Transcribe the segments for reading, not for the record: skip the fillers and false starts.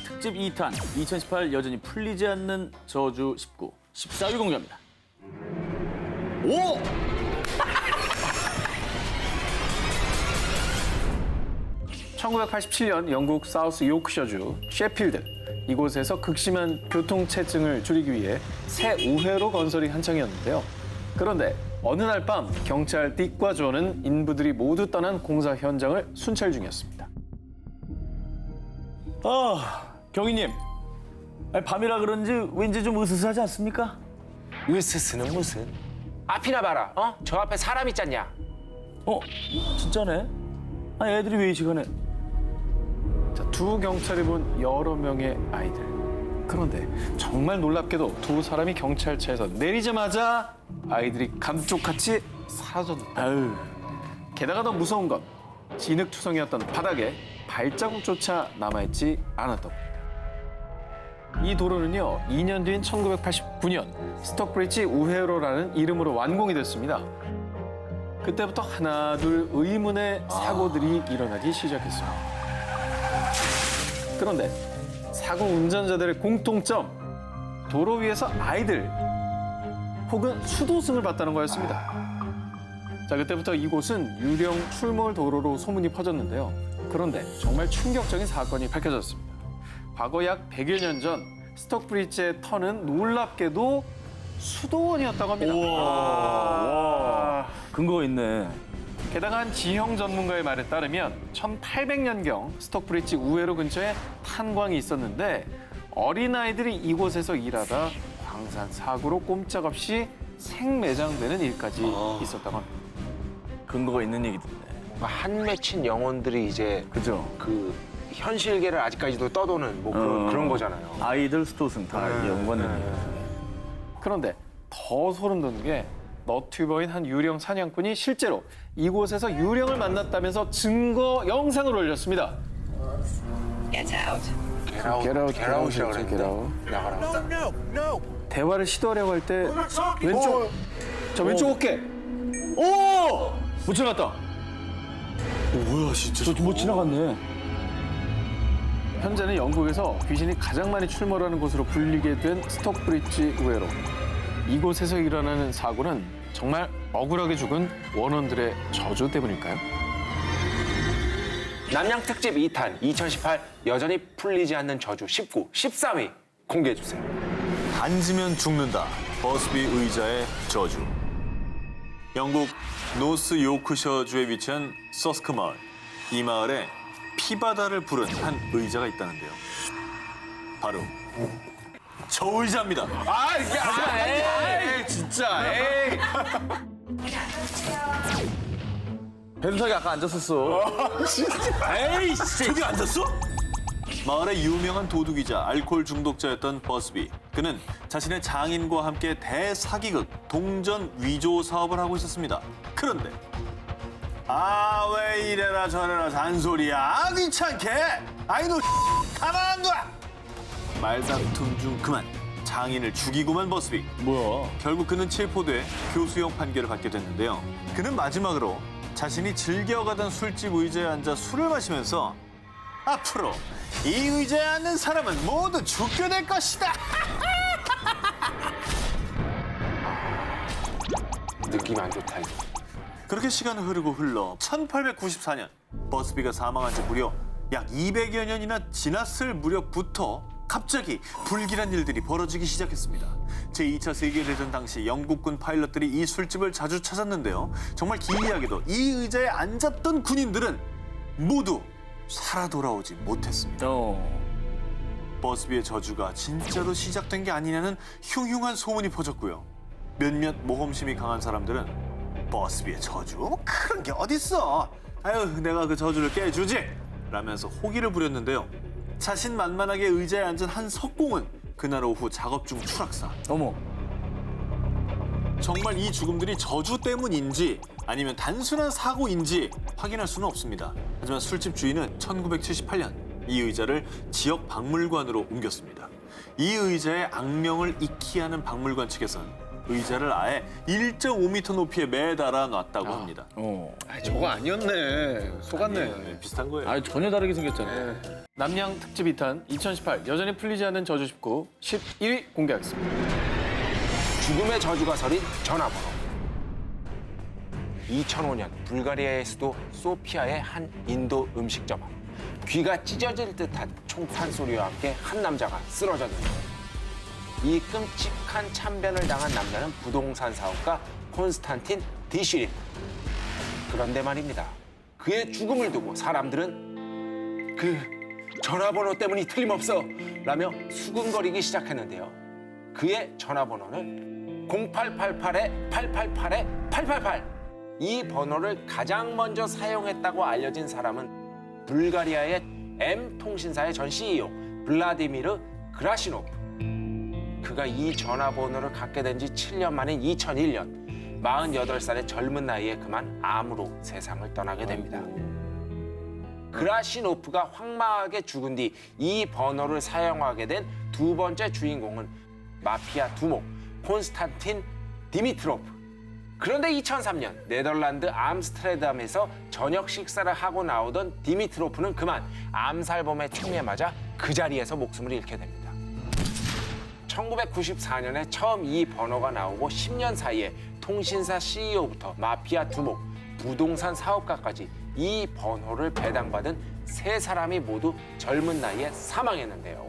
특집 2탄 2018 여전히 풀리지 않는 저주 19, 14위 공개합니다. 오! 1987년 영국 사우스 요크셔주 셰필드 이곳에서 극심한 교통체증을 줄이기 위해 새 우회로 건설이 한창이었는데요. 그런데 어느 날 밤 경찰 딕과 존은 인부들이 모두 떠난 공사 현장을 순찰 중이었습니다. 경위님. 밤이라 그런지 왠지 좀 으스스하지 않습니까? 으스스는 무슨? 앞이나 봐라. 저 앞에 사람 있잖냐? 진짜네. 애들이 왜 이 시간에? 자, 두 경찰이 본 여러 명의 아이들. 그런데 정말 놀랍게도 두 사람이 경찰차에서 내리자마자 아이들이 감쪽같이 사라졌다. 아유, 게다가 더 무서운 건 진흙투성이었던 바닥에 발자국조차 남아있지 않았던 겁니다. 이 도로는요, 2년 뒤인 1989년 스톡브리지 우회로라는 이름으로 완공이 됐습니다. 그때부터 하나 둘 의문의 사고들이 일어나기 시작했습니다. 그런데 사고 운전자들의 공통점, 도로 위에서 아이들 혹은 수도승을 봤다는 거였습니다. 자, 그때부터 이곳은 유령 출몰 도로로 소문이 퍼졌는데요. 그런데 정말 충격적인 사건이 밝혀졌습니다. 과거 약 100여 년 전 스톡브리지의 터는 놀랍게도 수도원이었다고 합니다. 와, 근거가 있네. 게다가 한 지형 전문가의 말에 따르면 1800년경 스톡브리지 우회로 근처에 탄광이 있었는데 어린아이들이 이곳에서 일하다 광산 사고로 꼼짝없이 생매장되는 일까지 있었다고 합니다. 근거가 있는 얘기 듣네. 한 맺힌 영혼들이 이제 그죠? 그 현실계를 아직까지도 떠도는 뭐 그런 거잖아요. 아이들 수도승 다 연관되는 얘기. 그런데 더 소름 돋는 게 너튜버인 한 유령 사냥꾼이 실제로 이곳에서 유령을 만났다면서 증거 영상을 올렸습니다. 게라웃이라고 그랬는데. 나가라. 대화를 시도하려고 할 때 왼쪽, 저 왼쪽 어깨. 못 지나갔다. 뭐야 진짜 못 지나갔네. 현재는 영국에서 귀신이 가장 많이 출몰하는 곳으로 불리게 된 스톡브리지 우회로. 이곳에서 일어나는 사고는 정말 억울하게 죽은 원원들의 저주 때문일까요? 남양 특집 2탄 2018 여전히 풀리지 않는 저주 19, 13위 공개해주세요. 앉으면 죽는다. 버스비 의자의 저주. 영국 노스 요크셔주에 위치한 서스크 마을. 이 마을에 피바다를 부른 한 의자가 있다는데요. 바로 저 의자입니다. 진짜, 에이. 변석이 아까 앉았었어. 에이, 저기 앉았어? 마을의 유명한 도둑이자 알코올 중독자였던 버스비. 그는 자신의 장인과 함께 대사기극 동전 위조 사업을 하고 있었습니다. 그런데 왜 이래라 저래라 잔소리야. 귀찮게. 아이노 가만 안 둬. 말다툼 중 그만 장인을 죽이고만 버스비. 뭐야? 결국 그는 체포돼 교수형 판결을 받게 됐는데요. 그는 마지막으로 자신이 즐겨가던 술집 의자에 앉아 술을 마시면서 앞으로 이 의자에 앉는 사람은 모두 죽게 될 것이다. 느낌 안 좋다 이거. 그렇게 시간은 흐르고 흘러 1894년 버스비가 사망한 지 무려 약 200여 년이나 지났을 무렵부터 갑자기 불길한 일들이 벌어지기 시작했습니다. 제2차 세계대전 당시 영국군 파일럿들이 이 술집을 자주 찾았는데요. 정말 기이하게도 이 의자에 앉았던 군인들은 모두 살아 돌아오지 못했습니다. 버스비의 저주가 진짜로 시작된 게 아니냐는 흉흉한 소문이 퍼졌고요. 몇몇 모험심이 강한 사람들은 버스비의 저주? 그런 게 어딨어? 아유, 내가 그 저주를 깨주지! 라면서 호기를 부렸는데요. 자신만만하게 의자에 앉은 한 석공은 그날 오후 작업 중 추락사. 어머. 정말 이 죽음들이 저주 때문인지 아니면 단순한 사고인지 확인할 수는 없습니다. 하지만 술집 주인은 1978년 이 의자를 지역 박물관으로 옮겼습니다. 이 의자의 악명을 익히 하는 박물관 측에선 의자를 아예 1.5m 높이에 매달아 놨다고 합니다. 저거 아니었네. 속았네. 비슷한 거예요. 아 전혀 다르게 생겼잖아요. 남양 특집 2탄 2018 여전히 풀리지 않는 저주 19 11위 공개하겠습니다. 죽음의 저주가 서린 전화번호. 2005년 불가리아의 수도 소피아의 한 인도 음식점 앞. 귀가 찢어질 듯한 총탄 소리와 함께 한 남자가 쓰러졌는데 이 끔찍한 참변을 당한 남자는 부동산 사업가 콘스탄틴 디슈린. 그런데 말입니다. 그의 죽음을 두고 사람들은 그 전화번호 때문이 틀림없어 라며 수군거리기 시작했는데요. 그의 전화번호는 0888-888-888. 이 번호를 가장 먼저 사용했다고 알려진 사람은 불가리아의 M통신사의 전 CEO 블라디미르 그라시노프. 그가 이 전화번호를 갖게 된 지 7년 만인 2001년 48살의 젊은 나이에 그만 암으로 세상을 떠나게 됩니다. 그라시노프가 황망하게 죽은 뒤 이 번호를 사용하게 된 두 번째 주인공은 마피아 두목 콘스탄틴 디미트로프. 그런데 2003년 네덜란드 암스테르담에서 저녁 식사를 하고 나오던 디미트로프는 그만 암살범의 총에 맞아 그 자리에서 목숨을 잃게 됩니다. 1994년에 처음 이 번호가 나오고 10년 사이에 통신사 CEO부터 마피아 두목, 부동산 사업가까지 이 번호를 배당받은 세 사람이 모두 젊은 나이에 사망했는데요.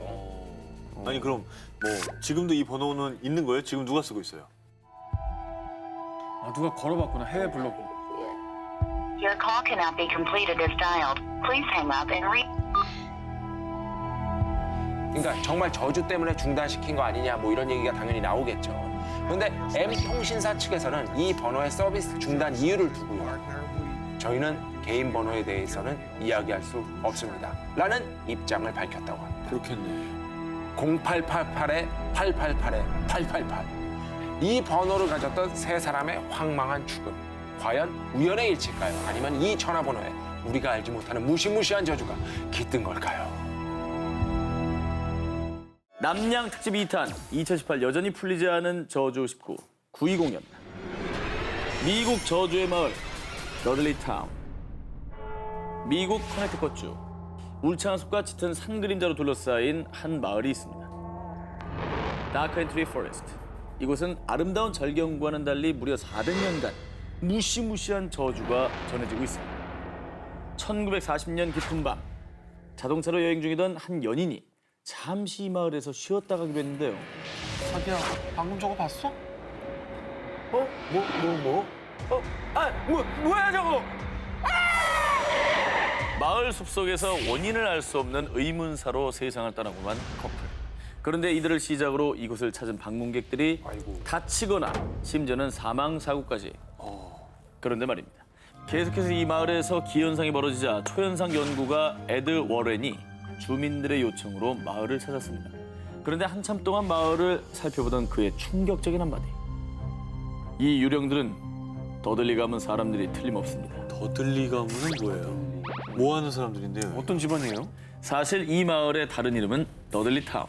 아니 그럼 뭐 지금도 이 번호는 있는 거예요? 지금 누가 쓰고 있어요? 아, 누가 걸어봤구나. 해외 블로그. Your call cannot be completed as dialed. Please hang up and 그러니까 정말 저주 때문에 중단시킨 거 아니냐 뭐 이런 얘기가 당연히 나오겠죠. 그런데 M통신사 측에서는 이 번호의 서비스 중단 이유를 두고요. 저희는 개인 번호에 대해서는 이야기할 수 없습니다. 라는 입장을 밝혔다고 합니다. 그렇겠네. 0888-888-888. 이 번호를 가졌던 세 사람의 황망한 죽음. 과연 우연의 일치일까요? 아니면 이 전화번호에 우리가 알지 못하는 무시무시한 저주가 깃든 걸까요? 남양 특집 2탄 2018 여전히 풀리지 않은 저주 19 920년. 미국 저주의 마을 더들리 타운. 미국 커네티컷주 울창한 숲과 짙은 산 그림자로 둘러싸인 한 마을이 있습니다. 다크 앤 트리 포레스트. 이곳은 아름다운 절경과는 달리 무려 400년간 무시무시한 저주가 전해지고 있습니다. 1940년 깊은 밤 자동차로 여행 중이던 한 연인이 잠시 이 마을에서 쉬었다 가기로 했는데요. 자기야, 방금 저거 봤어? 뭐야 저거? 마을 숲속에서 원인을 알 수 없는 의문사로 세상을 떠나고만 커플. 그런데 이들을 시작으로 이곳을 찾은 방문객들이 다치거나 심지어는 사망 사고까지. 그런데 말입니다. 계속해서 이 마을에서 기현상이 벌어지자 초현상 연구가 에드 워렌이 주민들의 요청으로 마을을 찾았습니다. 그런데 한참 동안 마을을 살펴보던 그의 충격적인 한마디. 이 유령들은 더들리 가문 사람들이 틀림없습니다. 더들리 가문은 뭐예요? 뭐 하는 사람들인데요? 어떤 집안이에요? 사실 이 마을의 다른 이름은 더들리 타운.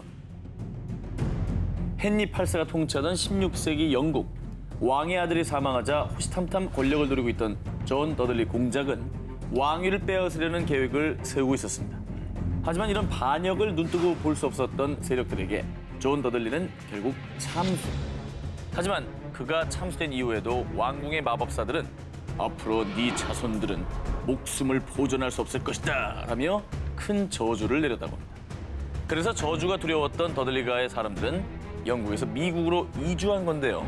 헨리 8세가 통치하던 16세기 영국 왕의 아들이 사망하자 호시탐탐 권력을 누리고 있던 존 더들리 공작은 왕위를 빼앗으려는 계획을 세우고 있었습니다. 하지만 이런 반역을 눈뜨고 볼 수 없었던 세력들에게 존 더들리는 결국 참수. 하지만 그가 참수된 이후에도 왕궁의 마법사들은 앞으로 네 자손들은 목숨을 보존할 수 없을 것이다 라며 큰 저주를 내렸다고 합니다. 그래서 저주가 두려웠던 더들리가의 사람들은 영국에서 미국으로 이주한 건데요.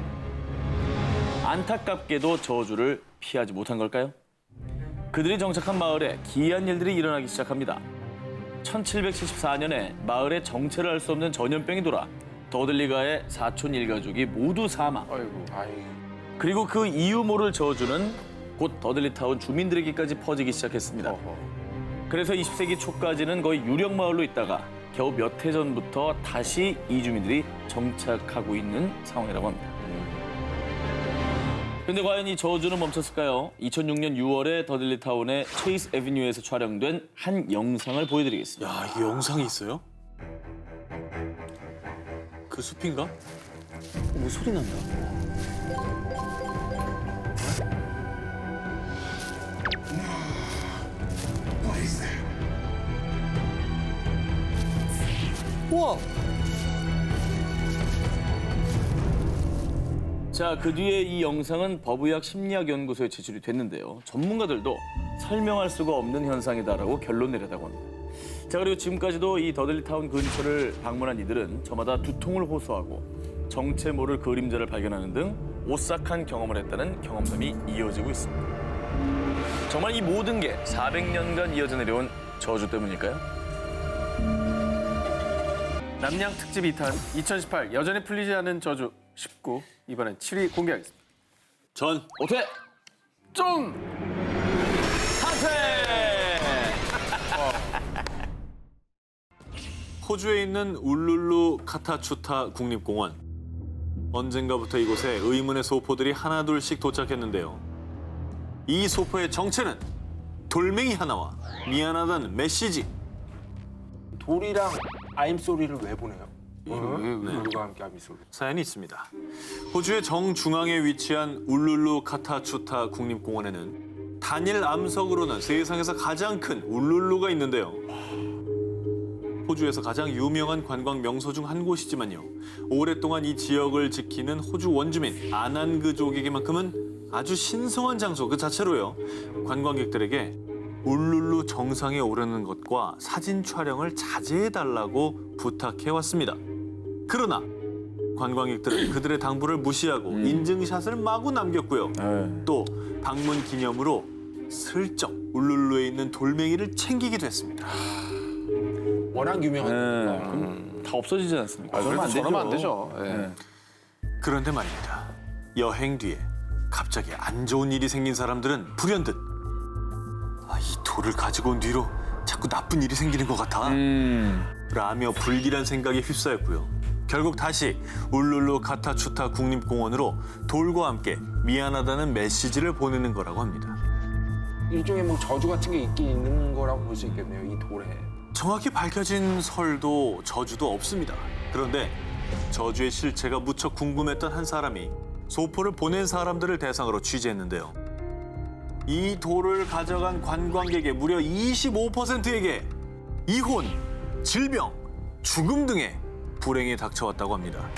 안타깝게도 저주를 피하지 못한 걸까요? 그들이 정착한 마을에 기이한 일들이 일어나기 시작합니다. 1774년에 마을에 정체를 알 수 없는 전염병이 돌아 더들리가의 사촌 일가족이 모두 사망. 아이고. 그리고 그 이유 모를 저주는 곧 더들리타운 주민들에게까지 퍼지기 시작했습니다. 그래서 20세기 초까지는 거의 유령 마을로 있다가 겨우 몇 해 전부터 다시 이주민들이 정착하고 있는 상황이라고 합니다. 근데 과연 이 저주는 멈췄을까요? 2006년 6월에 더들리타운의 체이스 애비뉴에서 촬영된 한 영상을 보여드리겠습니다. 야, 이게 영상이 있어요? 그 숲인가? 뭐 소리 난다. 우와! 자, 그 뒤에 이 영상은 법의학 심리학연구소에 제출이 됐는데요. 전문가들도 설명할 수가 없는 현상이다라고 결론 내렸다고 합니다. 자, 그리고 지금까지도 이 더들리타운 근처를 방문한 이들은 저마다 두통을 호소하고 정체 모를 그림자를 발견하는 등 오싹한 경험을 했다는 경험담이 이어지고 있습니다. 정말 이 모든 게 400년간 이어져 내려온 저주 때문일까요? 남양 특집 2탄 2018 여전히 풀리지 않은 저주 19 이번엔 7위 공개하겠습니다. 전 어때? 좀! 한테! 호주에 있는 울룰루 카타추타 국립공원. 언젠가부터 이곳에 의문의 소포들이 하나둘씩 도착했는데요. 이 소포의 정체는 돌멩이 하나와 미안하다는 메시지. 돌이랑 아임 소리를 왜 보내요? 울룰루가 함께 아임 소리. 사연이 있습니다. 호주의 정중앙에 위치한 울룰루 카타추타 국립공원에는 단일 암석으로는 세상에서 가장 큰 울룰루가 있는데요. 호주에서 가장 유명한 관광 명소 중 한 곳이지만요. 오랫동안 이 지역을 지키는 호주 원주민 아난그족에게만큼은 아주 신성한 장소 그 자체로요. 관광객들에게 울룰루 정상에 오르는 것과 사진 촬영을 자제해달라고 부탁해왔습니다. 그러나 관광객들은 그들의 당부를 무시하고 인증샷을 마구 남겼고요. 또 방문 기념으로 슬쩍 울룰루에 있는 돌멩이를 챙기기도 했습니다. 워낙 유명한. 그럼 다 없어지지 않습니까? 저러면 안 되죠. 예. 그런데 말입니다. 여행 뒤에 갑자기 안 좋은 일이 생긴 사람들은 불현듯 이 돌을 가지고 온 뒤로 자꾸 나쁜 일이 생기는 것 같아 라며 불길한 생각에 휩싸였고요. 결국 다시 울룰루 카타추타 국립공원으로 돌과 함께 미안하다는 메시지를 보내는 거라고 합니다. 일종의 뭐 저주 같은 게 있긴 있는 거라고 볼 수 있겠네요. 이 돌에. 정확히 밝혀진 설도 저주도 없습니다. 그런데 저주의 실체가 무척 궁금했던 한 사람이 소포를 보낸 사람들을 대상으로 취재했는데요. 이 돌을 가져간 관광객의 무려 25%에게 이혼, 질병, 죽음 등의 불행이 닥쳐왔다고 합니다.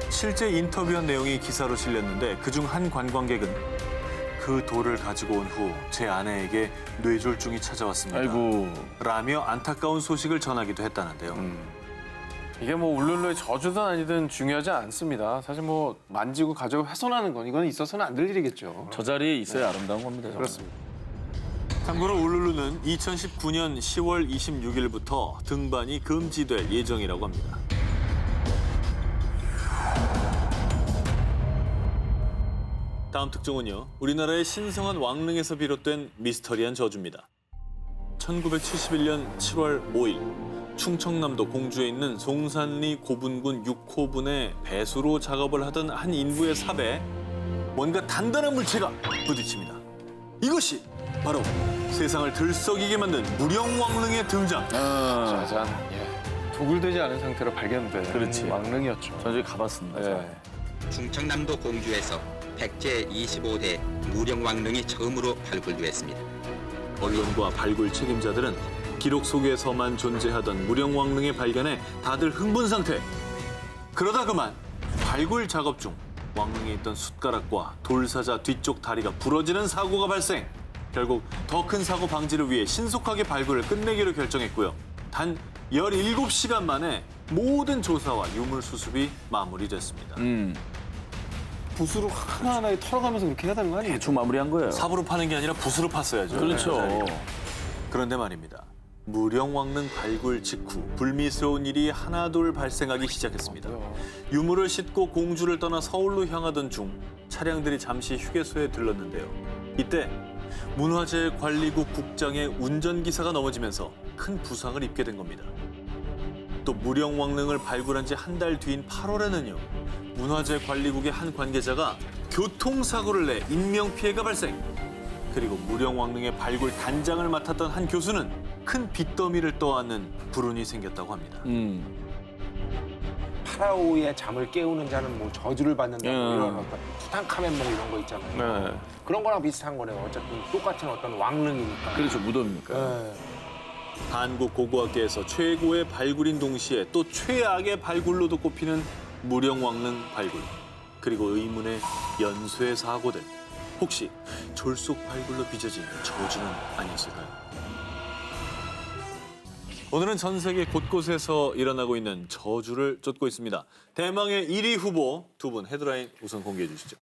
실제 인터뷰한 내용이 기사로 실렸는데 그중 한 관광객은 그 돌을 가지고 온 후 제 아내에게 뇌졸중이 찾아왔습니다. 아이고. 라며 안타까운 소식을 전하기도 했다는데요. 이게 뭐 울룰루의 저주든 아니든 중요하지 않습니다. 사실 뭐 만지고 가지고 훼손하는 건 이건 있어서는 안 될 일이겠죠. 저 자리에 있어야 아름다운 겁니다. 정말. 그렇습니다. 참고로 울룰루는 2019년 10월 26일부터 등반이 금지될 예정이라고 합니다. 다음 특종은요. 우리나라의 신성한 왕릉에서 비롯된 미스터리한 저주입니다. 1971년 7월 5일 충청남도 공주에 있는 송산리 고분군 6호분의 배수로 작업을 하던 한 인부의 삽에 뭔가 단단한 물체가 부딪힙니다. 이것이 바로 세상을 들썩이게 만든 무령왕릉의 등장. 짜잔. 예. 도굴되지 않은 상태로 발견된 그렇지. 왕릉이었죠. 저 저기 가봤습니다. 예. 충청남도 공주에서 백제 25대 무령왕릉이 처음으로 발굴되었습니다. 언론과 발굴 책임자들은 기록 속에서만 존재하던 무령왕릉의 발견에 다들 흥분 상태. 그러다 그만 발굴 작업 중 왕릉에 있던 숟가락과 돌사자 뒤쪽 다리가 부러지는 사고가 발생. 결국 더 큰 사고 방지를 위해 신속하게 발굴을 끝내기로 결정했고요. 단 17시간 만에 모든 조사와 유물 수습이 마무리됐습니다. 붓으로 하나하나 털어가면서 그렇게 해야 되는 거 아니에요? 대충 마무리한 거예요. 삽으로 파는 게 아니라 붓으로 팠어야죠. 그렇죠. 그런데 말입니다. 무령왕릉 발굴 직후 불미스러운 일이 하나둘 발생하기 시작했습니다. 유물을 싣고 공주를 떠나 서울로 향하던 중 차량들이 잠시 휴게소에 들렀는데요. 이때 문화재관리국 국장의 운전기사가 넘어지면서 큰 부상을 입게 된 겁니다. 또 무령왕릉을 발굴한 지 한 달 뒤인 8월에는요. 문화재관리국의 한 관계자가 교통사고를 내 인명피해가 발생. 그리고 무령왕릉의 발굴 단장을 맡았던 한 교수는 큰 빚더미를 떠안는 불운이 생겼다고 합니다. 파라오의 잠을 깨우는 자는 뭐 저주를 받는다 뭐 이런 음. 어떤 투탕카멘 뭐 이런 거 있잖아요. 네. 그런 거랑 비슷한 거네요. 어쨌든 똑같은 어떤 왕릉이니까. 그렇죠, 무덤이니까. 네. 한국 고고학계에서 최고의 발굴인 동시에 또 최악의 발굴로도 꼽히는 무령왕릉 발굴. 그리고 의문의 연쇄 사고들. 혹시 졸속 발굴로 빚어진 저주는 아니었을까요? 오늘은 전 세계 곳곳에서 일어나고 있는 저주를 쫓고 있습니다. 대망의 1위 후보 두 분 헤드라인 우선 공개해 주시죠.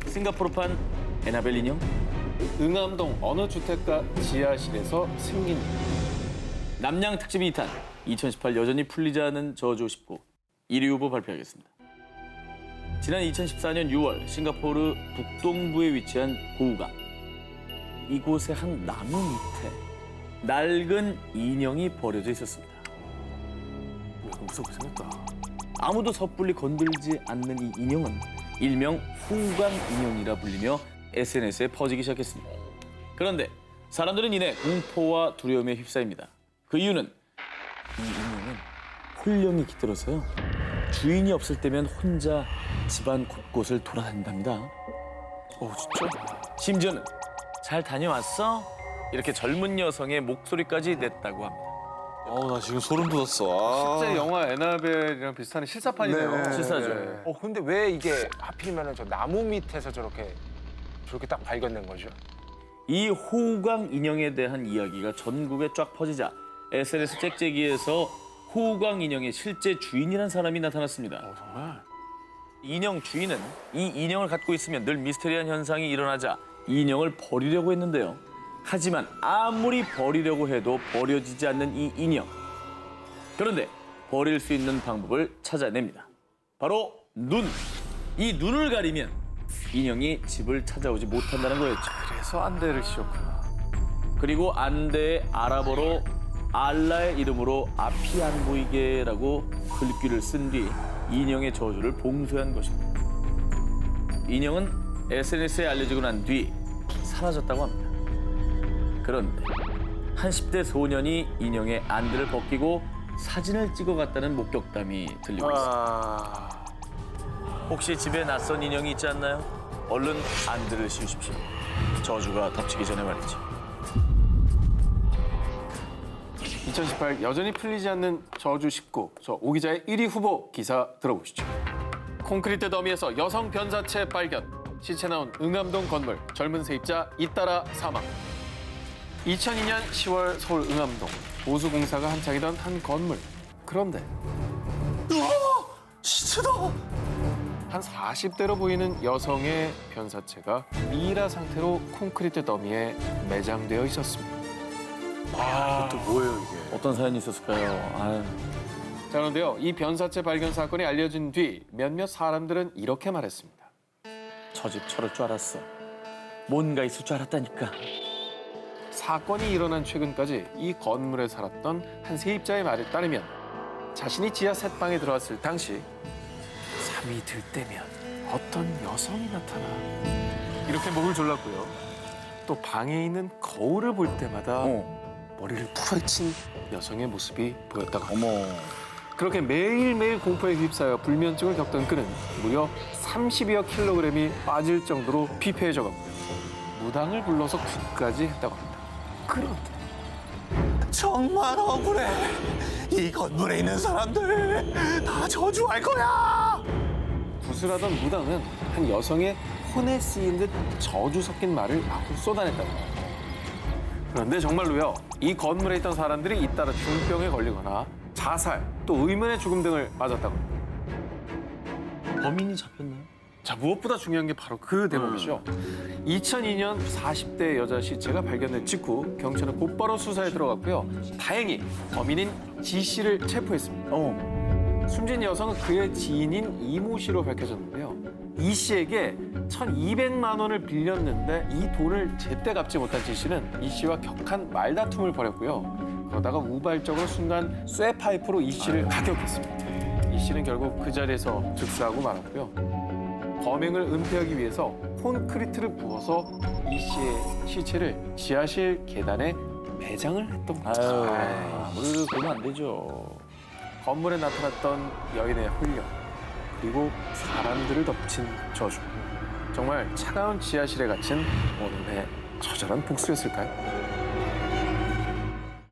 싱가포르판 에나벨 인형, 응암동 어느 주택가 지하실에서 생긴 남양 특집 2탄 2018 여전히 풀리지 않은 저주 19 1위 후보 발표하겠습니다. 지난 2014년 6월 싱가포르 북동부에 위치한 호우강. 이곳의 한 나무 밑에 낡은 인형이 버려져 있었습니다. 무섭게 생겼다. 아무도 섣불리 건들지 않는 이 인형은 일명 후광 인형이라 불리며 SNS에 퍼지기 시작했습니다. 그런데 사람들은 이내 공포와 두려움에 휩싸입니다. 그 이유는 이 인형은 혼령이 깃들어서요. 주인이 없을 때면 혼자 집안 곳곳을 돌아다닌답니다. 진짜? 심지어는 잘 다녀왔어? 이렇게 젊은 여성의 목소리까지 냈다고 합니다. 나 지금 소름 돋았어. 실제 영화 에나벨이랑 비슷한 실사판이네요. 실사죠. 근데 왜 이게 하필이면 저 나무 밑에서 저렇게 딱 발견된 거죠? 이 호우광 인형에 대한 이야기가 전국에 쫙 퍼지자 SNS 짹짹이에서 호우광 인형의 실제 주인이라는 사람이 나타났습니다. 정말? 인형 주인은 이 인형을 갖고 있으면 늘 미스테리한 현상이 일어나자 이 인형을 버리려고 했는데요. 하지만 아무리 버리려고 해도 버려지지 않는 이 인형. 그런데 버릴 수 있는 방법을 찾아냅니다. 바로 눈. 이 눈을 가리면 인형이 집을 찾아오지 못한다는 거였죠. 그래서 안대를 씌웠구나. 그리고 안대에 아랍어로 알라의 이름으로 앞이 안 보이게라고 글귀를 쓴 뒤 인형의 저주를 봉쇄한 것입니다. 인형은 SNS에 알려지고 난 뒤 사라졌다고 합니다. 그런데 한 10대 소년이 인형의 안대를 벗기고 사진을 찍어갔다는 목격담이 들리고 있습니다. 혹시 집에 낯선 인형이 있지 않나요? 얼른 안대를 씌우십시오. 저주가 덮치기 전에 말이죠. 2018 여전히 풀리지 않는 저주 19. 저 오 기자의 1위 후보 기사 들어보시죠. 콘크리트 더미에서 여성 변사체 발견. 시체 나온 응암동 건물. 젊은 세입자 잇따라 사망. 2002년 10월 서울 응암동. 보수공사가 한창이던 한 건물. 그런데 시체다! 한 40대로 보이는 여성의 변사체가 미라 상태로 콘크리트 더미에 매장되어 있었습니다. 또 뭐예요 이게? 어떤 사연이 있었을까요? 아유. 자, 그런데요, 이 변사체 발견 사건이 알려진 뒤 몇몇 사람들은 이렇게 말했습니다. 저 집 저럴 줄 알았어. 뭔가 있을 줄 알았다니까. 사건이 일어난 최근까지 이 건물에 살았던 한 세입자의 말에 따르면 자신이 지하 셋방에 들어왔을 당시 잠이 들 때면 어떤 여성이 나타나 이렇게 목을 졸랐고요. 또 방에 있는 거울을 볼 때마다 머리를 풀어친 여성의 모습이 보였다고 합니다. 어머. 그렇게 매일매일 공포에 휩싸여 불면증을 겪던 그는 무려 30여 킬로그램이 빠질 정도로 피폐해져갔고요. 무당을 불러서 굿까지 했다고 합니다. 그런데 정말 억울해. 이 건물에 있는 사람들 다 저주할 거야. 구슬하던 무당은 한 여성의 혼에 쓰인 듯 저주 섞인 말을 마구 쏟아냈다고 합니다. 그런데 정말로요, 이 건물에 있던 사람들이 잇따라 중병에 걸리거나 자살, 또 의문의 죽음 등을 맞았다고 합니다. 범인이 잡혔나요? 자, 무엇보다 중요한 게 바로 그 대목이죠. 2002년 40대 여자 시체가 발견된 직후 경찰은 곧바로 수사에 들어갔고요. 다행히 범인인 지 씨를 체포했습니다. 숨진 여성은 그의 지인인 이모 씨로 밝혀졌는데요. 이 씨에게 1,200만 원을 빌렸는데 이 돈을 제때 갚지 못한 지 씨는 이 씨와 격한 말다툼을 벌였고요. 그러다가 우발적으로 순간 쇠 파이프로 이 씨를 가격했습니다. 이 씨는 결국 그 자리에서 즉사하고 말았고요. 범행을 은폐하기 위해서 콘크리트를 부어서 이 씨의 시체를 지하실 계단에 매장을 했던 거죠. 아유, 아무래도 그러면 안 되죠. 건물에 나타났던 여인의 훈련, 그리고 사람들을 덮친 저주. 정말 차가운 지하실에 갇힌 어둠의 처절한 복수였을까요?